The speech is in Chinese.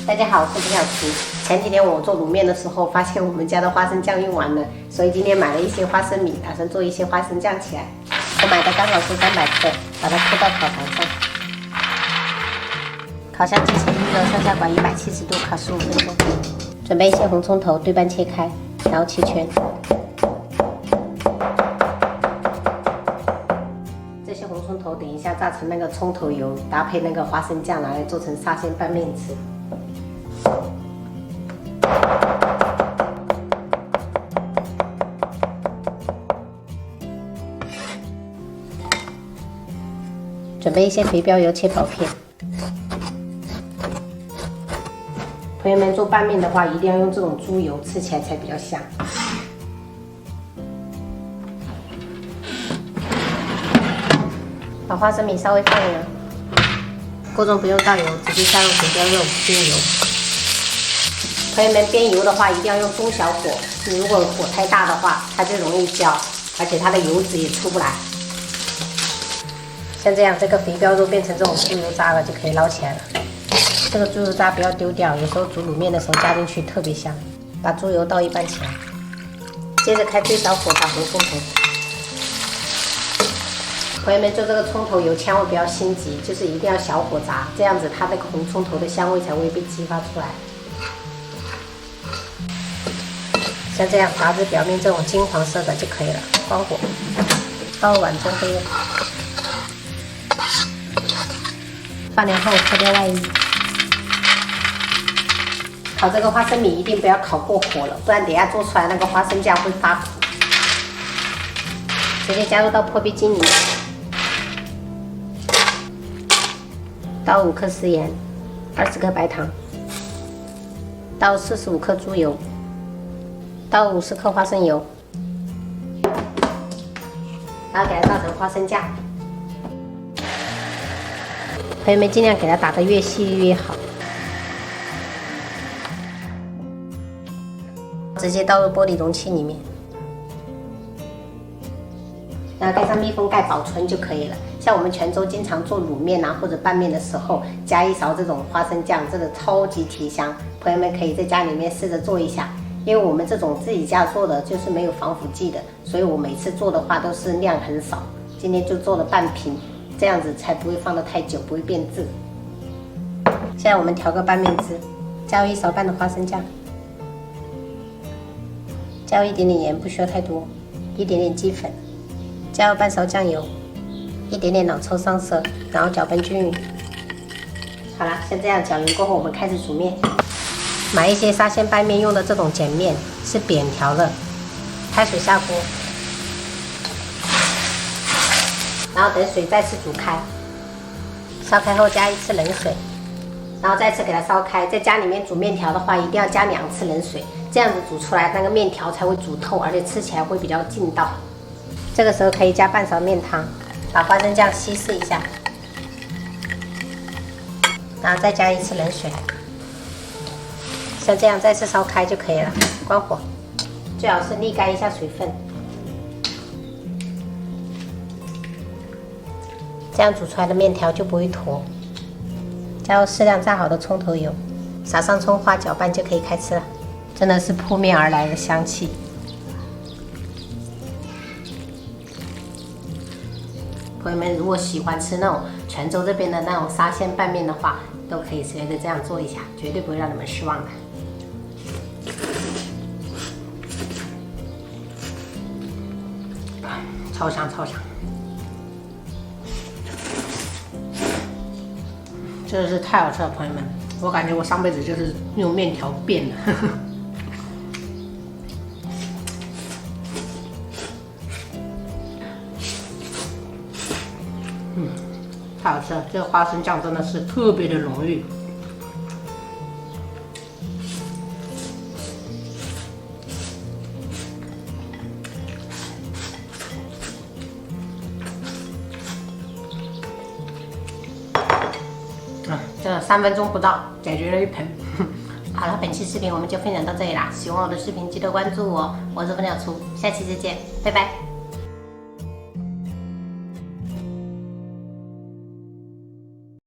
大家好，我是陈小琪。前几天我做卤面的时候，发现我们家的花生酱用完了，所以今天买了一些花生米，打算做一些花生酱起来。我买的刚好是300克，把它铺到烤盘上。烤箱进行预热，上下管170度烤15分钟。准备一些红葱头，对半切开，然后切圈。这些红葱头等一下炸成那个葱头油，搭配那个花生酱，拿来做成沙县拌面吃。准备一些肥膘油，切薄片。朋友们做拌面的话，一定要用这种猪油，吃起来才比较香。把花生米稍微放凉，锅中不用倒油，直接下入肥膘肉煸油。朋友们煸油的话，一定要用中小火，你如果火太大的话，它就容易焦，而且它的油脂也出不来。像这样，这个肥膘肉变成这种猪油渣了，就可以捞起来了。这个猪油渣不要丢掉，有时候煮卤面的时候加进去特别香。把猪油倒一半起来，接着开最小火炸红葱头。朋友们做这个葱头油千万不要心急，就是一定要小火炸，这样子它那个红葱头的香味才会被激发出来。像这样炸至表面这种金黄色的就可以了，关火，倒入碗中备用。放凉后脱掉外衣。烤这个花生米一定不要烤过火了，不然等下做出来那个花生酱会发苦。直接加入到破壁机里面，倒5克食盐，20克白糖，倒45克猪油，倒50克花生油，然后给它炸成花生酱。朋友们尽量给它打得越细越好。直接倒入玻璃容器里面，然后盖上密封盖保存就可以了。像我们泉州经常做卤面啊或者拌面的时候，加一勺这种花生酱，这个超级提香。朋友们可以在家里面试着做一下，因为我们这种自己家做的就是没有防腐剂的，所以我每次做的话都是量很少。今天就做了半瓶，这样子才不会放得太久，不会变质。现在我们调个拌面汁，加入1勺半的花生酱。加入一点点盐，不需要太多，一点点鸡粉，加入半勺酱油，一点点老抽上色，然后搅拌均匀。好了，像这样搅匀过后，我们开始煮面。买一些沙县拌面用的这种碱面，是扁条的。开水下锅，然后等水再次煮开，烧开后加1次冷水，然后再次给它烧开。在家里面煮面条的话，一定要加2次冷水。这样子煮出来，那个面条才会煮透，而且吃起来会比较劲道。这个时候可以加半勺面汤，把花生酱稀释一下，然后再加1次冷水，像这样再次烧开就可以了。关火，最好是沥干一下水分，这样煮出来的面条就不会坨。加入适量炸好的葱头油，撒上葱花，搅拌就可以开吃了。真的是扑面而来的香气。朋友们如果喜欢吃那种泉州这边的那种沙县拌面的话，都可以学着这样做一下，绝对不会让你们失望的。超香超香，真的是太好吃了，朋友们！我感觉我上辈子就是用面条变的。太好吃了！这个花生酱真的是特别的浓郁。真的3分钟不到解决了一盆。好了，本期视频我们就分享到这里啦！喜欢我的视频记得关注我，我是分小厨，下期再见，拜拜。